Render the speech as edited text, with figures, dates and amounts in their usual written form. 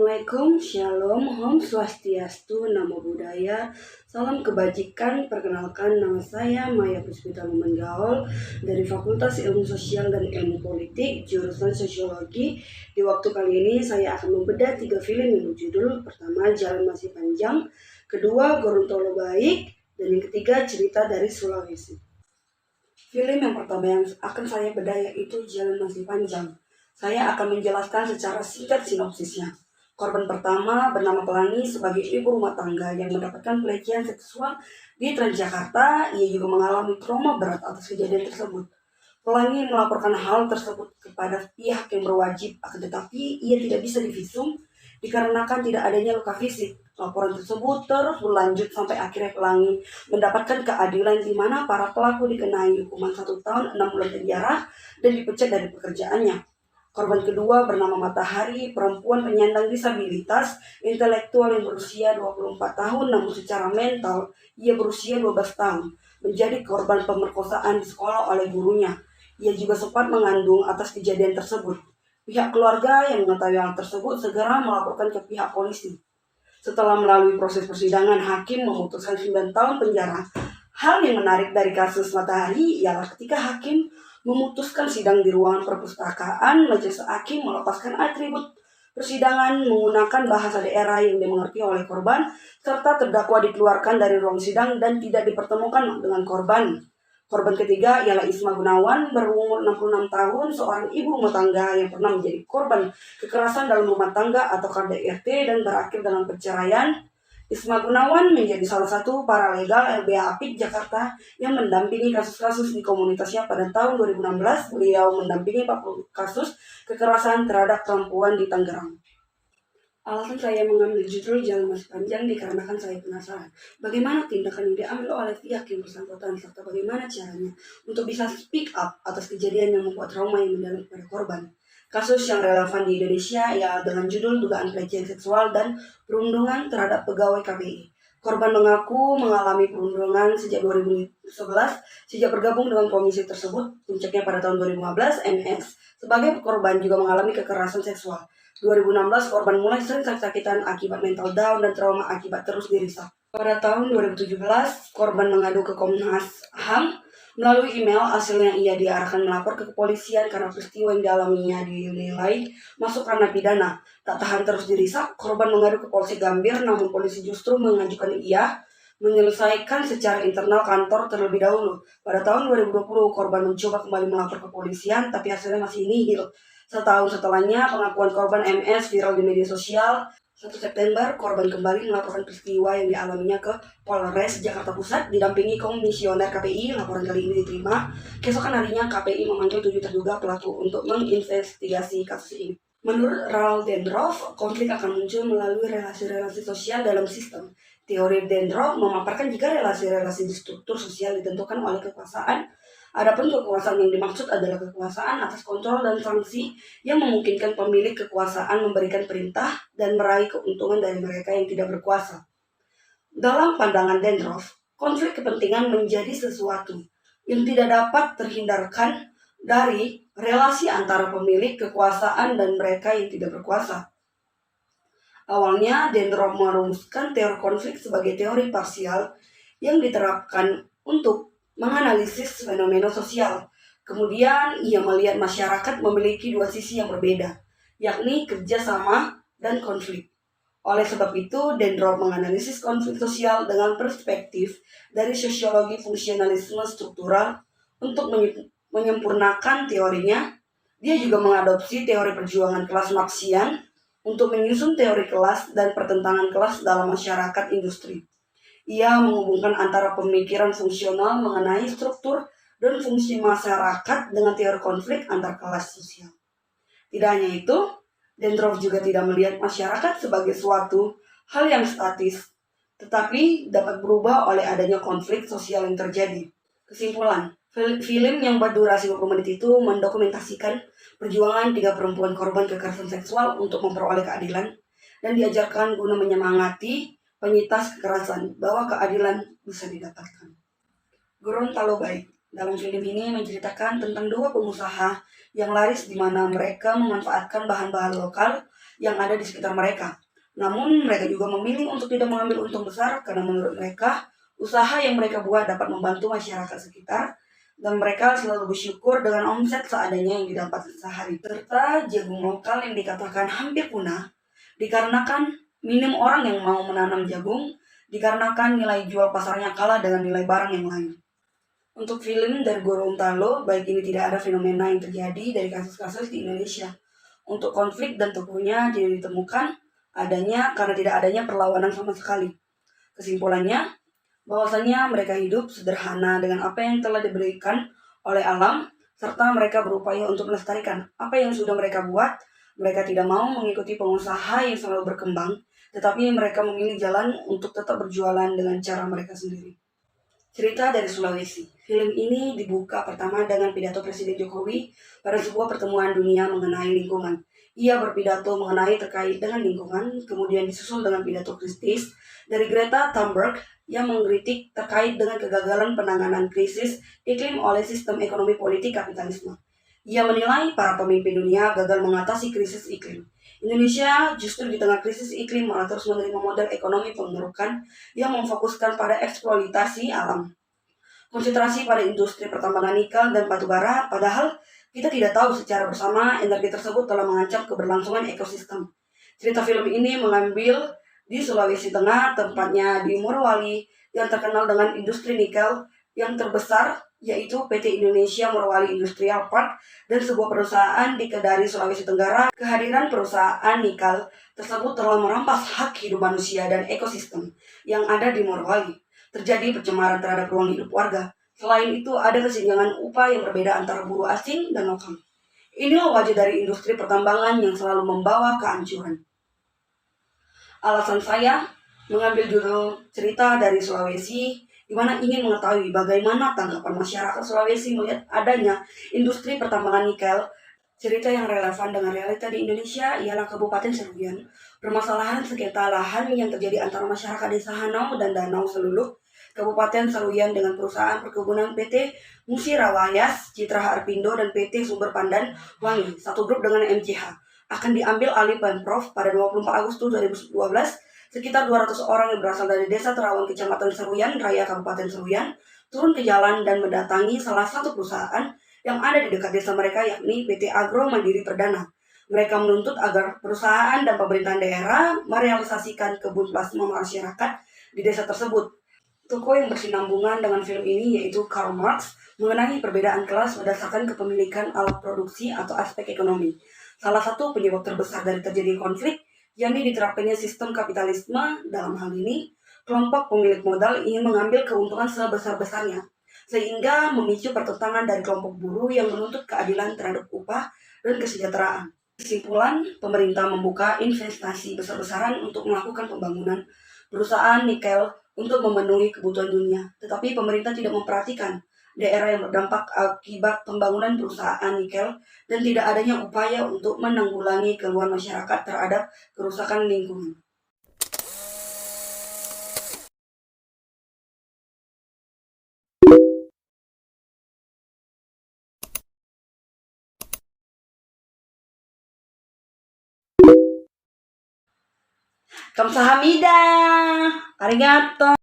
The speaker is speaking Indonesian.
Assalamualaikum, Shalom, Om Swastiastu, Namo Buddhaya, Salam Kebajikan. Perkenalkan, nama saya Maya Puspita Lumenggaol dari Fakultas Ilmu Sosial dan Ilmu Politik, jurusan Sosiologi. Di waktu kali ini saya akan membedah 3 film yang berjudul pertama Jalan Masih Panjang, kedua Gorontalo Baik, dan yang ketiga Cerita dari Sulawesi. Film yang pertama yang akan saya bedah yaitu Jalan Masih Panjang. Saya akan menjelaskan secara singkat sinopsisnya. Korban pertama bernama Pelangi sebagai ibu rumah tangga yang mendapatkan pelecehan seksual di Transjakarta. Ia juga mengalami trauma berat atas kejadian tersebut. Pelangi melaporkan hal tersebut kepada pihak yang berwajib, akan tetapi ia tidak bisa divisum dikarenakan tidak adanya luka fisik. Laporan tersebut terus berlanjut sampai akhirnya Pelangi mendapatkan keadilan di mana para pelaku dikenai hukuman 1 tahun 6 bulan penjara dan dipecat dari pekerjaannya. Korban kedua bernama Matahari, perempuan penyandang disabilitas intelektual yang berusia 24 tahun namun secara mental ia berusia 12 tahun, menjadi korban pemerkosaan di sekolah oleh gurunya. Ia juga sempat mengandung atas kejadian tersebut. Pihak keluarga yang mengetahui hal tersebut segera melaporkan ke pihak polisi. Setelah melalui proses persidangan, hakim memutuskan 9 tahun penjara. Hal yang menarik dari kasus Matahari ialah ketika hakim memutuskan sidang di ruangan perpustakaan, majelis hakim melepaskan atribut persidangan menggunakan bahasa daerah yang dimengerti oleh korban, serta terdakwa dikeluarkan dari ruang sidang dan tidak dipertemukan dengan korban. Korban ketiga ialah Isma Gunawan, berumur 66 tahun, seorang ibu rumah tangga yang pernah menjadi korban kekerasan dalam rumah tangga atau KDRT dan berakhir dengan perceraian. Isma Gunawan menjadi salah satu paralegal LBH Apik Jakarta yang mendampingi kasus-kasus di komunitasnya. Pada tahun 2016, beliau mendampingi 40 kasus kekerasan terhadap perempuan di Tangerang. Alasan saya mengambil judul Jalan Masih Panjang dikarenakan saya penasaran bagaimana tindakan yang diambil oleh pihak yang bersangkutan serta bagaimana caranya untuk bisa speak up atas kejadian yang membuat trauma yang mendalam pada korban. Kasus yang relevan di Indonesia ya dengan judul dugaan pelecehan seksual dan perundungan terhadap pegawai KPI. Korban mengaku mengalami perundungan sejak 2011 sejak bergabung dengan komisi tersebut. Puncaknya pada tahun 2015, MS sebagai korban juga mengalami kekerasan seksual. 2016 korban mulai sering sakit-sakitan akibat mental down dan trauma akibat terus dirisak. Pada tahun 2017 korban mengadu ke Komnas HAM melalui email. Hasilnya ia diarahkan melapor ke kepolisian karena peristiwa yang dialaminya dinilai masuk ranah pidana. Tak tahan terus dirisak, korban mengadu ke Polsek Gambir, namun polisi justru mengajukan ia menyelesaikan secara internal kantor terlebih dahulu. Pada tahun 2020 korban mencoba kembali melapor ke kepolisian tapi hasilnya masih nihil. Setahun setelahnya pengakuan korban MS viral di media sosial. 1 September, korban kembali melaporkan peristiwa yang dialaminya ke Polres Jakarta Pusat didampingi komisioner KPI. Laporan kali ini diterima. Keesokan harinya KPI memanggil 7 terduga pelaku untuk menginvestigasi kasus ini. Menurut Ralph Dendroff, konflik akan muncul melalui relasi-relasi sosial dalam sistem. Teori Dendroff memaparkan jika relasi-relasi di struktur sosial ditentukan oleh kekuasaan. Adapun kekuasaan yang dimaksud adalah kekuasaan atas kontrol dan sanksi yang memungkinkan pemilik kekuasaan memberikan perintah dan meraih keuntungan dari mereka yang tidak berkuasa. Dalam pandangan Dendroff, konflik kepentingan menjadi sesuatu yang tidak dapat terhindarkan dari relasi antara pemilik kekuasaan dan mereka yang tidak berkuasa. Awalnya, Dendroff merumuskan teori konflik sebagai teori parsial yang diterapkan untuk menganalisis fenomena sosial. Kemudian ia melihat masyarakat memiliki 2 sisi yang berbeda, yakni kerjasama dan konflik. Oleh sebab itu, Dendroff menganalisis konflik sosial dengan perspektif dari sosiologi fungsionalisme struktural. Untuk menyempurnakan teorinya, dia juga mengadopsi teori perjuangan kelas Marxian untuk menyusun teori kelas dan pertentangan kelas dalam masyarakat industri. Ia menghubungkan antara pemikiran fungsional mengenai struktur dan fungsi masyarakat dengan teori konflik antar kelas sosial. Tidak hanya itu, Dendroff juga tidak melihat masyarakat sebagai suatu hal yang statis, tetapi dapat berubah oleh adanya konflik sosial yang terjadi. Kesimpulan, film yang berdurasi 20 menit itu mendokumentasikan perjuangan 3 perempuan korban kekerasan seksual untuk memperoleh keadilan dan diajarkan guna menyemangati penyintas kekerasan bahwa keadilan bisa didapatkan. Gorontalo Baik. Dalam film ini menceritakan tentang 2 pengusaha yang laris di mana mereka memanfaatkan bahan-bahan lokal yang ada di sekitar mereka. Namun mereka juga memilih untuk tidak mengambil untung besar karena menurut mereka usaha yang mereka buat dapat membantu masyarakat sekitar dan mereka selalu bersyukur dengan omset seadanya yang didapat sehari. Serta jagung lokal yang dikatakan hampir punah dikarenakan minim orang yang mau menanam jagung, dikarenakan nilai jual pasarnya kalah dengan nilai barang yang lain. Untuk film dari Gorontalo, baik ini tidak ada fenomena yang terjadi dari kasus-kasus di Indonesia. Untuk konflik dan tokohnya tidak ditemukan adanya karena tidak adanya perlawanan sama sekali. Kesimpulannya, bahwasanya mereka hidup sederhana dengan apa yang telah diberikan oleh alam, serta mereka berupaya untuk melestarikan apa yang sudah mereka buat. Mereka tidak mau mengikuti pengusaha yang selalu berkembang, tetapi mereka memilih jalan untuk tetap berjualan dengan cara mereka sendiri. Cerita dari Sulawesi. Film ini dibuka pertama dengan pidato Presiden Jokowi pada sebuah pertemuan dunia mengenai lingkungan. Ia berpidato mengenai terkait dengan lingkungan, kemudian disusul dengan pidato kritis dari Greta Thunberg yang mengkritik terkait dengan kegagalan penanganan krisis iklim oleh sistem ekonomi politik kapitalisme. Ia menilai para pemimpin dunia gagal mengatasi krisis iklim. Indonesia justru di tengah krisis iklim malah terus menerima model ekonomi pengerukan yang memfokuskan pada eksploitasi alam, konsentrasi pada industri pertambangan nikel dan batu bara, padahal kita tidak tahu secara bersama energi tersebut telah mengancam keberlangsungan ekosistem. Cerita film ini mengambil di Sulawesi Tengah, tempatnya di Morowali, yang terkenal dengan industri nikel yang terbesar, yaitu PT Indonesia Morowali Industrial Park dan sebuah perusahaan di Kedari, Sulawesi Tenggara. Kehadiran perusahaan nikel tersebut telah merampas hak hidup manusia dan ekosistem yang ada di Morowali. Terjadi pencemaran terhadap ruang hidup warga. Selain itu, ada kesenjangan upah yang berbeda antara buruh asing dan lokal. Inilah wajah dari industri pertambangan yang selalu membawa kehancuran. Alasan saya mengambil judul cerita dari Sulawesi, di mana ingin mengetahui bagaimana tanggapan masyarakat Sulawesi melihat adanya industri pertambangan nikel. Cerita yang relevan dengan realita di Indonesia ialah Kabupaten Seruyan. Permasalahan sengketa lahan yang terjadi antara masyarakat Desa Hanau dan Danau Seluluk, Kabupaten Seruyan dengan perusahaan perkebunan PT Musirawayas, Citra Harpindo, dan PT Sumber Pandan Wangi, satu grup dengan MCH, akan diambil alih Pemprov pada 24 Agustus 2012. Sekitar 200 orang yang berasal dari Desa Terawan, Kecamatan Seruyan Raya, Kabupaten Seruyan, turun ke jalan dan mendatangi salah satu perusahaan yang ada di dekat desa mereka, yakni PT Agro Mandiri Perdana. Mereka menuntut agar perusahaan dan pemerintahan daerah merealisasikan kebun plasma masyarakat di desa tersebut. Tokoh yang bersinambungan dengan film ini yaitu Karl Marx mengenai perbedaan kelas berdasarkan kepemilikan alat produksi atau aspek ekonomi. Salah satu penyebab terbesar dari terjadi konflik yakni diterapkannya sistem kapitalisme. Dalam hal ini, kelompok pemilik modal ingin mengambil keuntungan sebesar-besarnya, sehingga memicu pertentangan dari kelompok buruh yang menuntut keadilan terhadap upah dan kesejahteraan. Kesimpulan, pemerintah membuka investasi besar-besaran untuk melakukan pembangunan perusahaan nikel untuk memenuhi kebutuhan dunia, tetapi pemerintah tidak memperhatikan daerah yang berdampak akibat pembangunan perusahaan nikel dan tidak adanya upaya untuk menanggulangi keluhan masyarakat terhadap kerusakan lingkungan. Kamsahamnida, arigato.